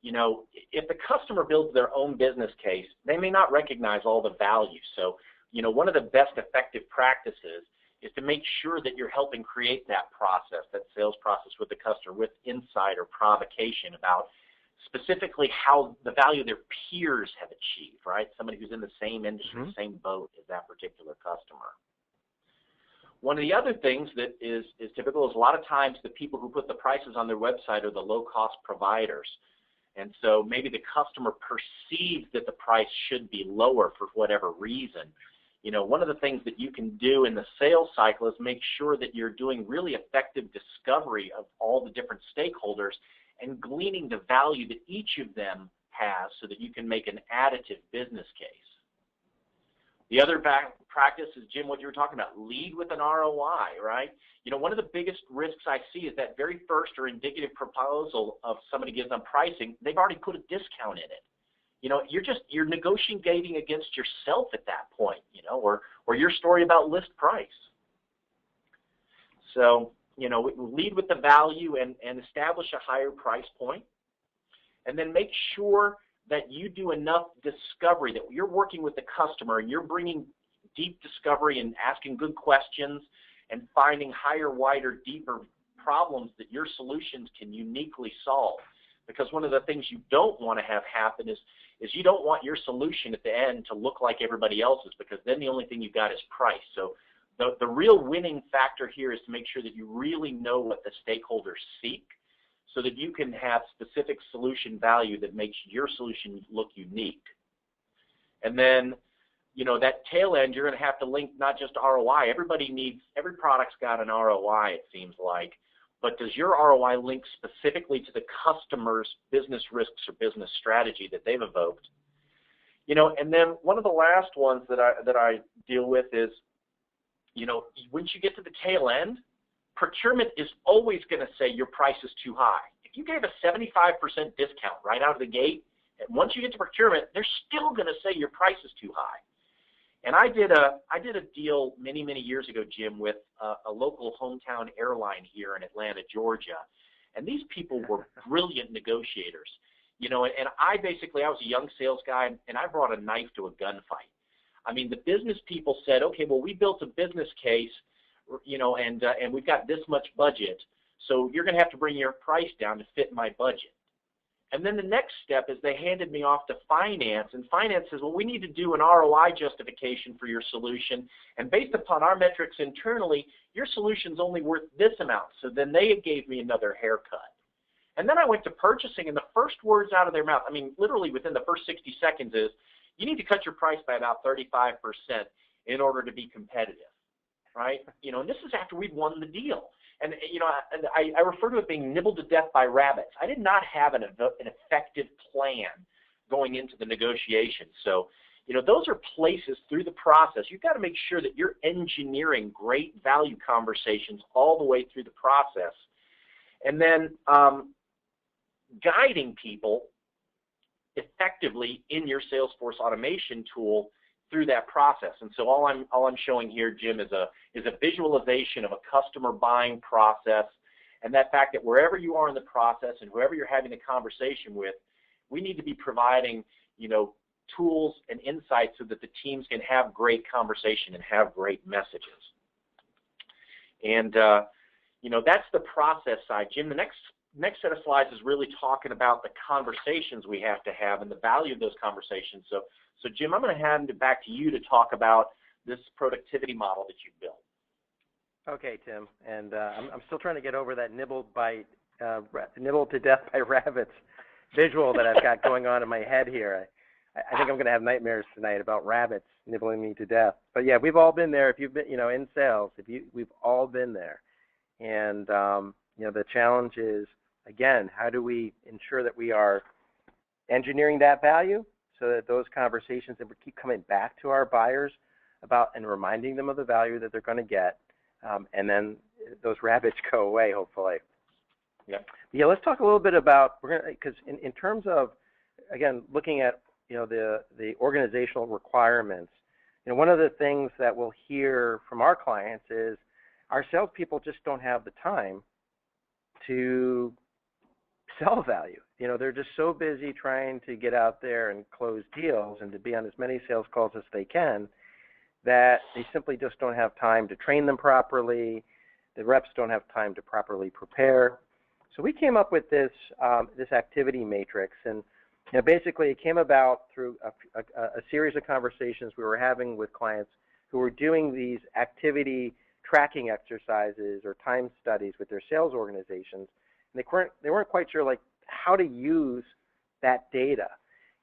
if the customer builds their own business case, they may not recognize all the value. So, one of the best effective practices is to make sure that you're helping create that process, that sales process with the customer with insight or provocation about specifically how the value their peers have achieved, right? Somebody who's in the same industry, same boat as that particular customer. One of the other things that is typical is a lot of times the people who put the prices on their website are the low-cost providers. And so maybe the customer perceives that the price should be lower for whatever reason. One of the things that you can do in the sales cycle is make sure that you're doing really effective discovery of all the different stakeholders and gleaning the value that each of them has so that you can make an additive business case. The other practice is, Jim, what you were talking about, lead with an ROI, right? One of the biggest risks I see is that very first or indicative proposal of somebody gives on pricing, they've already put a discount in it. You're negotiating against yourself at that point, or your story about list price. So, lead with the value and establish a higher price point, and then make sure that you do enough discovery, that you're working with the customer and you're bringing deep discovery and asking good questions and finding higher, wider, deeper problems that your solutions can uniquely solve. Because one of the things you don't want to have happen is you don't want your solution at the end to look like everybody else's, because then the only thing you've got is price. So the real winning factor here is to make sure that you really know what the stakeholders seek so that you can have specific solution value that makes your solution look unique. And then, that tail end, you're going to have to link not just ROI. Every product's got an ROI, it seems like. But does your ROI link specifically to the customer's business risks or business strategy that they've evoked? And then one of the last ones that I deal with is, once you get to the tail end, procurement is always going to say your price is too high. If you gave a 75% discount right out of the gate, and once you get to procurement, they're still going to say your price is too high. And I did a deal many, many years ago, Jim, with a local hometown airline here in Atlanta, Georgia. And these people were brilliant negotiators. And I was a young sales guy, and I brought a knife to a gunfight. I mean, the business people said, okay, well, we built a business case, and we've got this much budget, so you're going to have to bring your price down to fit my budget. And then the next step is they handed me off to finance, and finance says, well, we need to do an ROI justification for your solution, and based upon our metrics internally, your solution's only worth this amount. So then they gave me another haircut. And then I went to purchasing, and the first words out of their mouth, literally within the first 60 seconds is, you need to cut your price by about 35% in order to be competitive, right? And this is after we'd won the deal. And, I refer to it being nibbled to death by rabbits. I did not have an effective plan going into the negotiation. So, those are places through the process. You've got to make sure that you're engineering great value conversations all the way through the process. And then guiding people effectively in your Salesforce automation tool through that process. And so all I'm showing here, Jim, is a visualization of a customer buying process, and that fact that wherever you are in the process and whoever you're having the conversation with, we need to be providing, tools and insights so that the teams can have great conversation and have great messages. And that's the process side. Jim, the next set of slides is really talking about the conversations we have to have and the value of those conversations. So Jim, I'm going to hand it back to you to talk about this productivity model that you've built. Okay, Tim, and I'm still trying to get over that nibbled to death by rabbits visual that I've got going on in my head here. I think I'm going to have nightmares tonight about rabbits nibbling me to death. But yeah, we've all been there. If you've been, in sales, we've all been there. And the challenge is, again, how do we ensure that we are engineering that value so that those conversations that would keep coming back to our buyers about and reminding them of the value that they're going to get, and then those rabbits go away, hopefully. Yeah, let's talk a little bit about, because in terms of, again, looking at the organizational requirements, one of the things that we'll hear from our clients is our salespeople just don't have the time to sell value. They're just so busy trying to get out there and close deals and to be on as many sales calls as they can that they simply just don't have time to train them properly. The reps don't have time to properly prepare. So we came up with this activity matrix, and basically it came about through a series of conversations we were having with clients who were doing these activity tracking exercises or time studies with their sales organizations, and they weren't quite sure like how to use that data.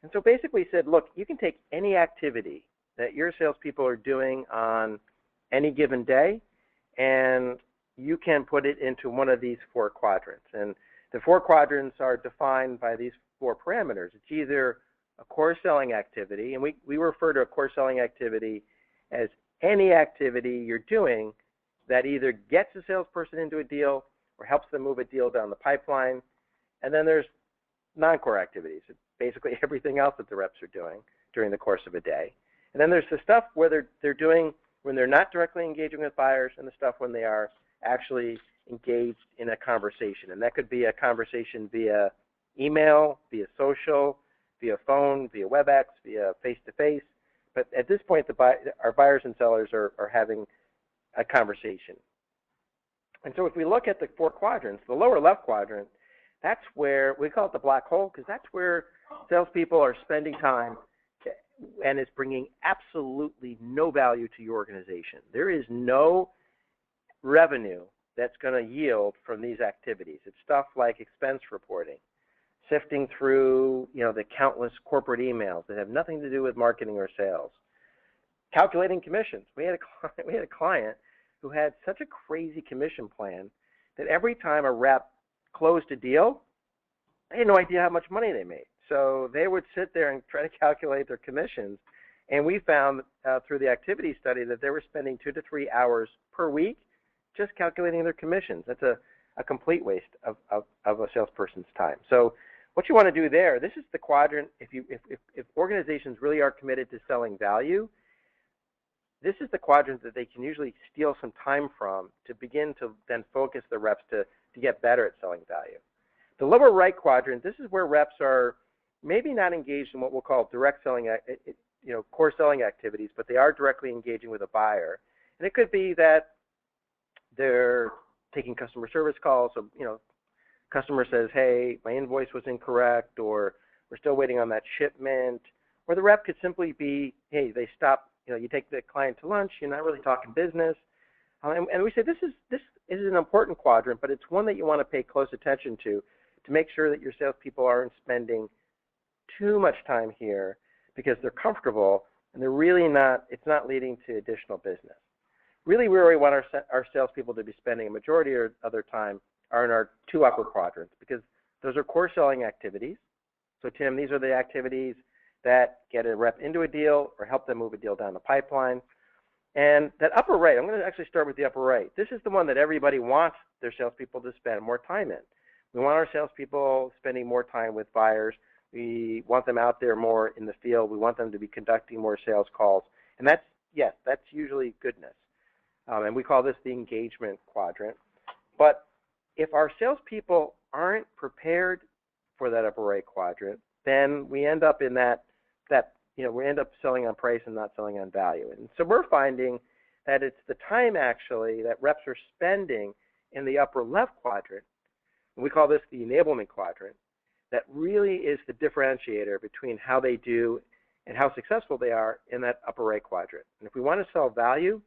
And so basically said, look, you can take any activity that your salespeople are doing on any given day, and you can put it into one of these 4 quadrants. And the 4 quadrants are defined by these 4 parameters. It's either a core selling activity, and we refer to a core selling activity as any activity you're doing that either gets a salesperson into a deal or helps them move a deal down the pipeline. And then there's non-core activities, basically everything else that the reps are doing during the course of a day. And then there's the stuff where they're doing when they're not directly engaging with buyers, and the stuff when they are actually engaged in a conversation. And that could be a conversation via email, via social, via phone, via WebEx, via face-to-face. But at this point, our buyers and sellers are having a conversation. And so if we look at the 4 quadrants, the lower left quadrant, that's where we call it the black hole, because that's where salespeople are spending time and it's bringing absolutely no value to your organization. There is no revenue that's going to yield from these activities. It's stuff like expense reporting, sifting through the countless corporate emails that have nothing to do with marketing or sales, calculating commissions. We had a client who had such a crazy commission plan that every time a rep closed a deal, they had no idea how much money they made. So they would sit there and try to calculate their commissions. And we found through the activity study that they were spending 2 to 3 hours per week just calculating their commissions. That's a complete waste of a salesperson's time. So what you want to do there, this is the quadrant. If organizations really are committed to selling value, this is the quadrant that they can usually steal some time from to begin to then focus the reps to get better at selling value. The lower right quadrant, this is where reps are maybe not engaged in what we'll call direct selling, core selling activities, but they are directly engaging with a buyer. And it could be that they're taking customer service calls. So, customer says, hey, my invoice was incorrect, or we're still waiting on that shipment. Or the rep could simply be, hey, they stop, you take the client to lunch, you're not really talking business. And we say this is an important quadrant, but it's one that you want to pay close attention to make sure that your salespeople aren't spending too much time here because they're comfortable and they're really not, it's not leading to additional business. Really, where we want our salespeople to be spending a majority of their time are in our 2 upper quadrants, because those are core selling activities. So Tim, these are the activities that get a rep into a deal or help them move a deal down the pipeline. And that upper right, I'm going to actually start with the upper right. This is the one that everybody wants their salespeople to spend more time in. We want our salespeople spending more time with buyers. We want them out there more in the field. We want them to be conducting more sales calls. And that's usually goodness. And we call this the engagement quadrant. But if our salespeople aren't prepared for that upper right quadrant, then we end up in we end up selling on price and not selling on value. And so we're finding that it's the time actually that reps are spending in the upper left quadrant, and we call this the enablement quadrant, that really is the differentiator between how they do and how successful they are in that upper right quadrant. And if we want to sell value,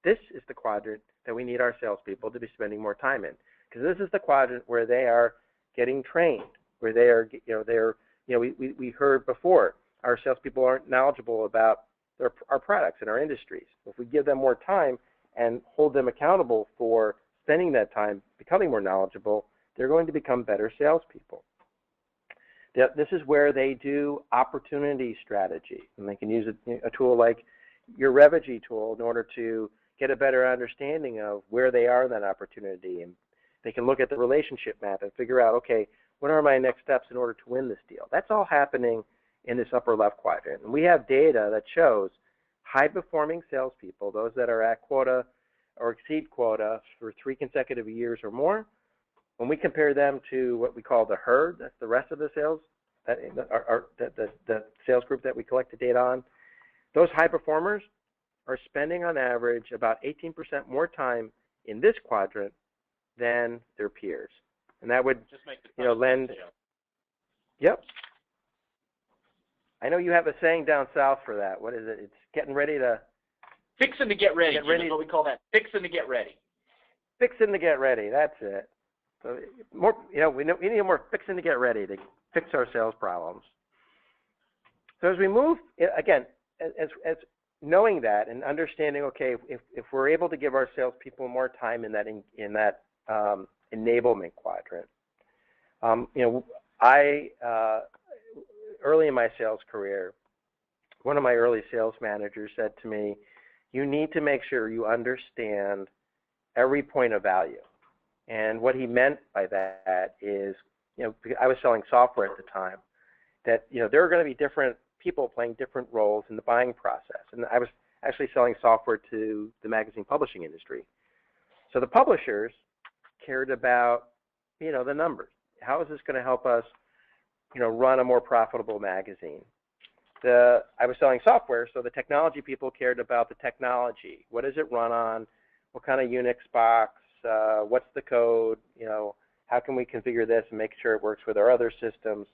this is the quadrant that we need our salespeople to be spending more time in, because this is the quadrant where they are getting trained, where they are, we heard before, our salespeople aren't knowledgeable about our products and our industries. If we give them more time and hold them accountable for spending that time becoming more knowledgeable, they're going to become better salespeople. This is where they do opportunity strategy, and they can use a tool like your Revigy tool in order to get a better understanding of where they are in that opportunity, and they can look at the relationship map and figure out, okay, what are my next steps in order to win this deal? That's all happening in this upper left quadrant, and we have data that shows high-performing salespeople, those that are at quota or exceed quota for 3 consecutive years or more. When we compare them to what we call the herd, that's the rest of the sales, the sales group that we collect the data on, those high performers are spending on average about 18% more time in this quadrant than their peers. And that would, just make lend. Yep. I know you have a saying down south for that. What is it? It's getting ready to. Fixing to get ready. That's what we call that. Fixing to get ready. Fixing to get ready. That's it. So more, we need more fixing to get ready to fix our sales problems. So as we move, again, as knowing that and understanding, okay, if we're able to give our salespeople more time in that enablement quadrant, I early in my sales career, one of my early sales managers said to me, "You need to make sure you understand every point of value." And what he meant by that is, I was selling software at the time, that, there are going to be different people playing different roles in the buying process. And I was actually selling software to the magazine publishing industry. So the publishers cared about, the numbers. How is this going to help us, run a more profitable magazine? I was selling software, so the technology people cared about the technology. What does it run on? What kind of Unix box? What's the code? How can we configure this and make sure it works with our other systems?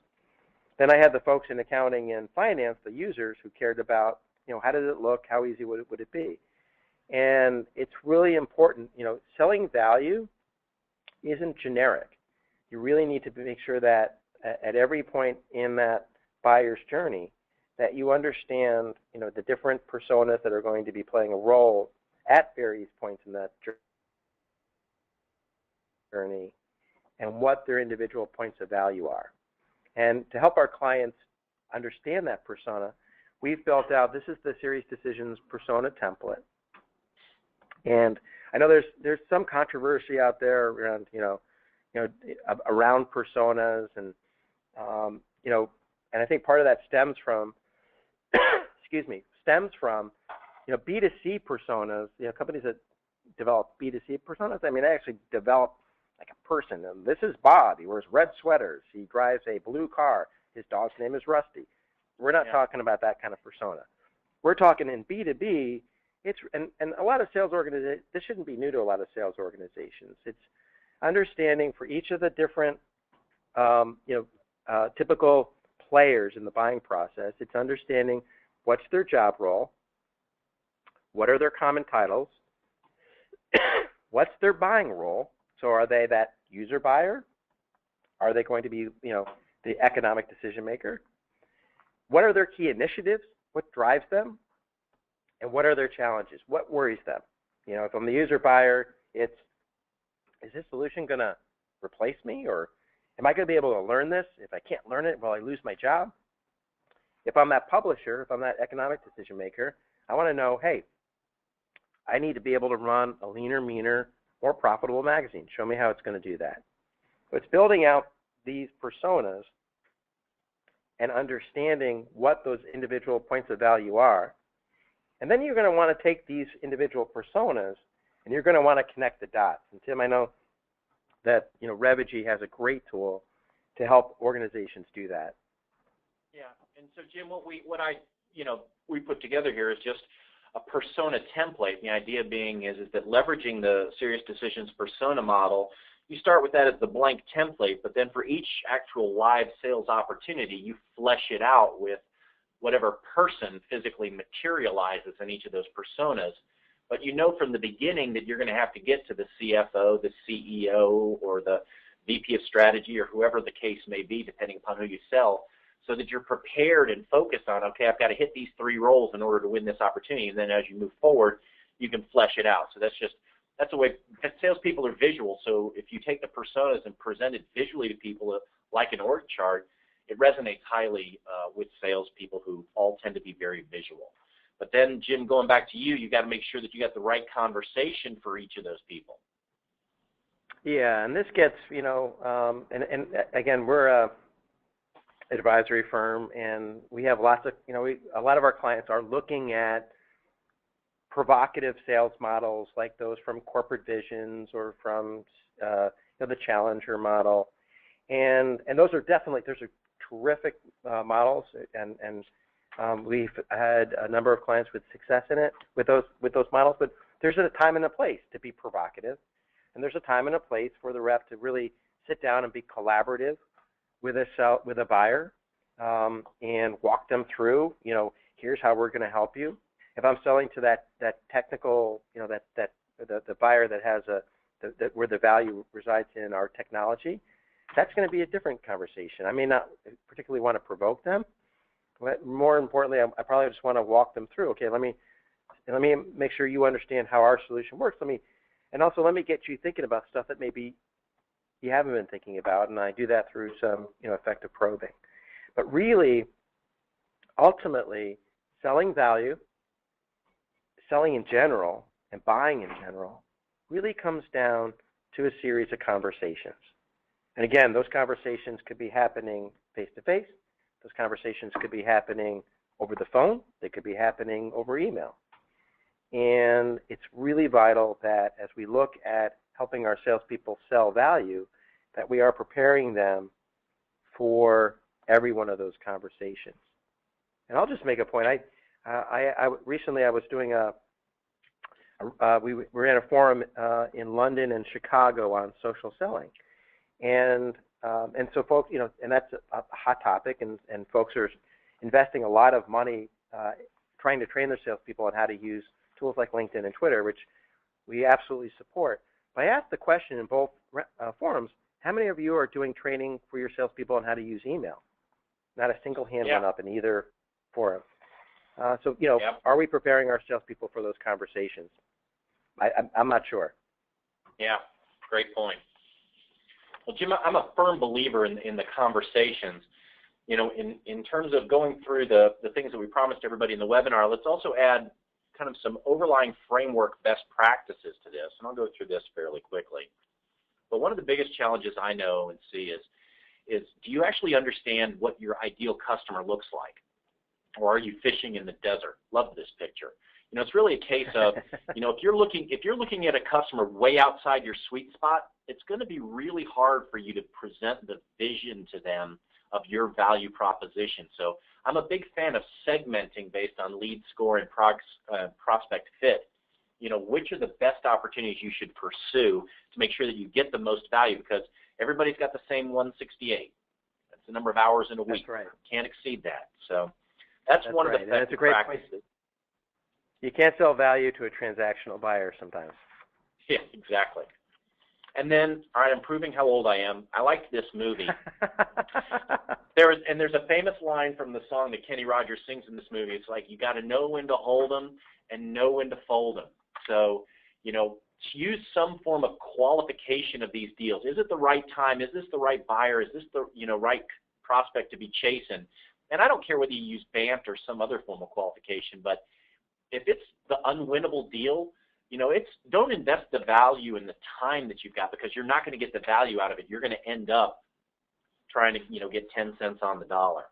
Then I had the folks in accounting and finance, the users, who cared about, how does it look? How easy would it be? And it's really important, selling value isn't generic. You really need to make sure that at every point in that buyer's journey that you understand, the different personas that are going to be playing a role at various points in that journey and what their individual points of value are. And to help our clients understand that persona, we've built out, this is the SiriusDecisions persona template. And I know there's some controversy out there around, around personas, and and I think part of that stems from, B2C personas. Companies that develop B2C personas, they actually develop like a person. And this is Bob. He wears red sweaters. He drives a blue car. His dog's name is Rusty. We're not talking about that kind of persona. We're talking in B2B. And a lot of sales organizations, this shouldn't be new to a lot of sales organizations. It's understanding for each of the different, typical players in the buying process. It's understanding what's their job role, what are their common titles, what's their buying role. So are they that user buyer? Are they going to be, the economic decision maker? What are their key initiatives? What drives them? And what are their challenges? What worries them? If I'm the user buyer, is this solution going to replace me? Or am I going to be able to learn this? If I can't learn it, will I lose my job? If I'm that publisher, if I'm that economic decision maker, I want to know, hey, I need to be able to run a leaner, meaner, more profitable magazine. Show me how it's going to do that. So it's building out these personas and understanding what those individual points of value are. And then you're going to want to take these individual personas and you're going to want to connect the dots. And Tim, I know that Revigy has a great tool to help organizations do that. Yeah, and so Jim, what we put together here is just a persona template. The idea being is that leveraging the SiriusDecisions persona model, you start with that as the blank template, but then for each actual live sales opportunity, you flesh it out with whatever person physically materializes in each of those personas. But from the beginning that you're going to have to get to the CFO, the CEO, or the VP of strategy, or whoever the case may be, depending upon who you sell, so that you're prepared and focused on, okay, I've got to hit these 3 roles in order to win this opportunity. And then as you move forward, you can flesh it out. So that's a way, because salespeople are visual. So if you take the personas and present it visually to people like an org chart, it resonates highly with salespeople who all tend to be very visual. But then, Jim, going back to you, you got to make sure that you got the right conversation for each of those people. Yeah, and this gets, and again, we're a advisory firm, and we have lots of, a lot of our clients are looking at provocative sales models like those from Corporate Visions or from the Challenger model, and those are terrific models, and we've had a number of clients with success in it with those models. But there's a time and a place to be provocative, and there's a time and a place for the rep to really sit down and be collaborative with a buyer, and walk them through. Here's how we're going to help you. If I'm selling to that technical, the buyer that has where the value resides in our technology, that's going to be a different conversation. I may not particularly want to provoke them, but more importantly, I probably just want to walk them through. Okay, let me make sure you understand how our solution works. Let me get you thinking about stuff that maybe you haven't been thinking about, and I do that through some effective probing. But really, ultimately, selling value, selling in general, and buying in general really comes down to a series of conversations. And again, those conversations could be happening face-to-face. Those conversations could be happening over the phone. They could be happening over email. And it's really vital that as we look at helping our salespeople sell value, that we are preparing them for every one of those conversations. And I'll just make a point. Recently I was doing we were in a forum in London and Chicago on social selling, and so folks, and that's a hot topic, and folks are investing a lot of money trying to train their salespeople on how to use tools like LinkedIn and Twitter, which we absolutely support. But I asked the question in both forums: how many of you are doing training for your salespeople on how to use email? Not a single hand went up in either forum. Are we preparing our salespeople for those conversations? I'm not sure. Yeah, great point. Well, Jim, I'm a firm believer in the conversations. In terms of going through the things that we promised everybody in the webinar, let's also add kind of some overlying framework best practices to this, and I'll go through this fairly quickly. But one of the biggest challenges I know and see is do you actually understand what your ideal customer looks like? Or are you fishing in the desert? Love this picture. It's really a case of, if you're looking at a customer way outside your sweet spot, it's going to be really hard for you to present the vision to them of your value proposition. So I'm a big fan of segmenting based on lead score and prospect fit. Which are the best opportunities you should pursue to make sure that you get the most value, because everybody's got the same 168. That's the number of hours in a week. That's right. Can't exceed that. So that's one right. of the effective practices. You can't sell value to a transactional buyer sometimes. Yeah, exactly. And then, all right, I'm proving how old I am. I liked this movie. There's a famous line from the song that Kenny Rogers sings in this movie. It's like, you got to know when to hold them and know when to fold them. So, use some form of qualification of these deals. Is it the right time? Is this the right buyer? Is this the right prospect to be chasing? And I don't care whether you use BANT or some other form of qualification, but if it's the unwinnable deal, don't invest the value in the time that you've got, because you're not going to get the value out of it. You're going to end up trying to, get 10 cents on the dollar.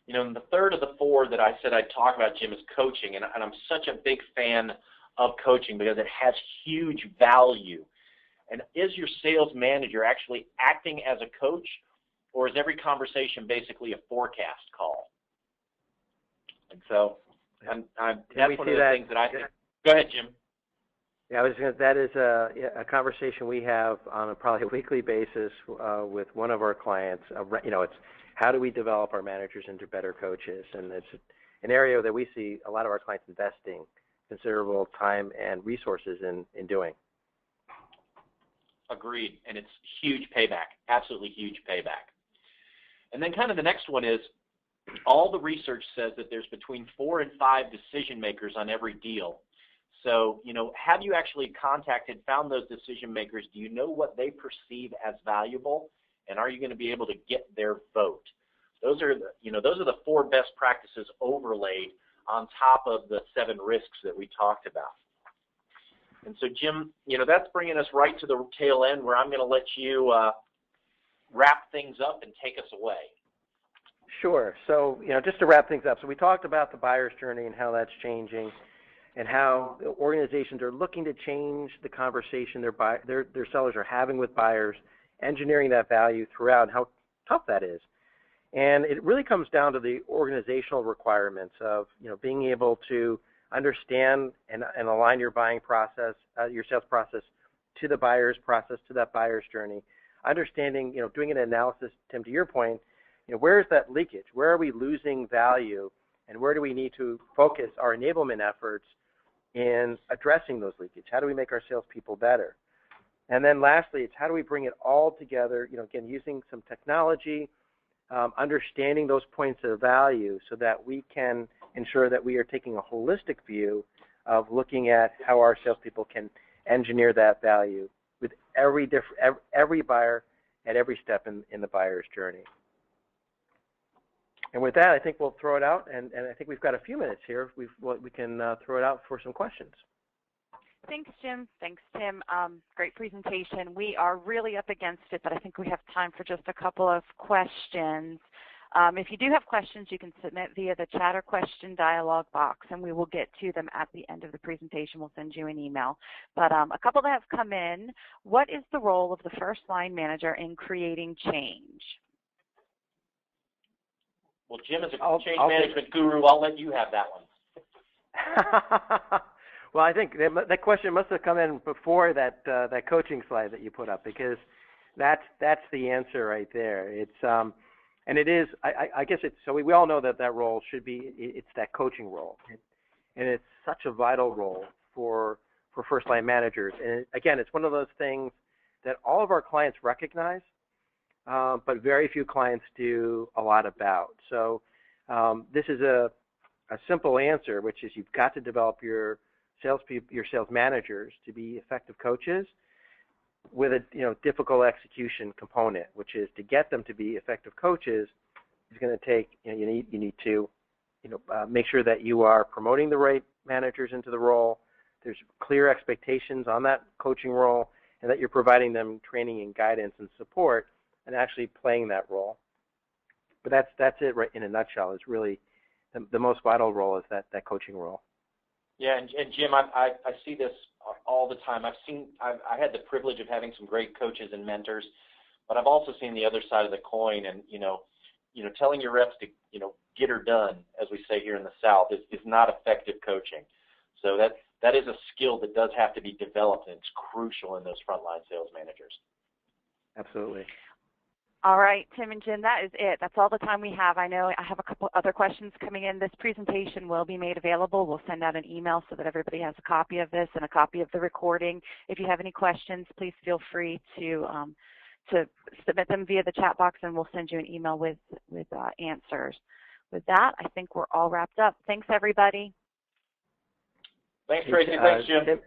And the third of the four that I said I'd talk about, Jim, is coaching. And I'm such a big fan of coaching because it has huge value. And is your sales manager actually acting as a coach, or is every conversation basically a forecast call? And so that's one of the things that I think. Go ahead, Jim. Yeah, that is a conversation we have on probably a weekly basis with one of our clients. It's how do we develop our managers into better coaches? And it's an area that we see a lot of our clients investing considerable time and resources in doing. Agreed, and it's huge payback, absolutely huge payback. And then kind of the next one is, all the research says that there's between 4 and 5 decision makers on every deal. So, have you actually found those decision makers? Do you know what they perceive as valuable? and are you going to be able to get their vote? Those are the 4 best practices overlaid on top of the 7 risks that we talked about. And so, Jim, that's bringing us right to the tail end where I'm going to let you wrap things up and take us away. Sure. So, just to wrap things up, so we talked about the buyer's journey and how that's changing, and how organizations are looking to change the conversation their sellers are having with buyers, engineering that value throughout, and how tough that is. And it really comes down to the organizational requirements of being able to understand and align your buying process, your sales process, to the buyer's process, to that buyer's journey. Understanding, doing an analysis, Tim, to your point, where is that leakage? Where are we losing value, and where do we need to focus our enablement efforts in addressing those leakage? How do we make our salespeople better? And then lastly, it's how do we bring it all together, again, using some technology, understanding those points of value so that we can ensure that we are taking a holistic view of looking at how our salespeople can engineer that value with every buyer at every step in the buyer's journey. And with that, I think we'll throw it out, and I think we've got a few minutes here. We can throw it out for some questions. Thanks, Jim. Thanks, Tim. Great presentation. We are really up against it, but I think we have time for just a couple of questions. If you do have questions, you can submit via the chat or question dialog box, and we will get to them at the end of the presentation. We'll send you an email. But a couple that have come in, what is the role of the first line manager in creating change? Well, Jim, as a change management guru, I'll let you have that one. Well, I think that question must have come in before that coaching slide that you put up, because that's the answer right there. It's and it is. I guess it's so. We all know that role should be. It's that coaching role, and it's such a vital role for first line managers. And again, it's one of those things that all of our clients recognize, but very few clients do a lot about. So this is a simple answer, which is you've got to develop your sales managers to be effective coaches with a difficult execution component, which is to get them to be effective coaches is going to take you need to make sure that you are promoting the right managers into the role. There's clear expectations on that coaching role, and that you're providing them training and guidance and support and actually playing that role. But that's it right in a nutshell. It's really the most vital role is that coaching role. Yeah, and Jim, I see this all the time. I had the privilege of having some great coaches and mentors, but I've also seen the other side of the coin. And telling your reps to get her done, as we say here in the South, is not effective coaching. So that is a skill that does have to be developed, and it's crucial in those frontline sales managers. Absolutely. All right, Tim and Jim, that is it. That's all the time we have. I know I have a couple other questions coming in. This presentation will be made available. We'll send out an email so that everybody has a copy of this and a copy of the recording. If you have any questions, please feel free to submit them via the chat box, and we'll send you an email with answers. With that, I think we're all wrapped up. Thanks, everybody. Thanks, Tracy. Thanks, Jim.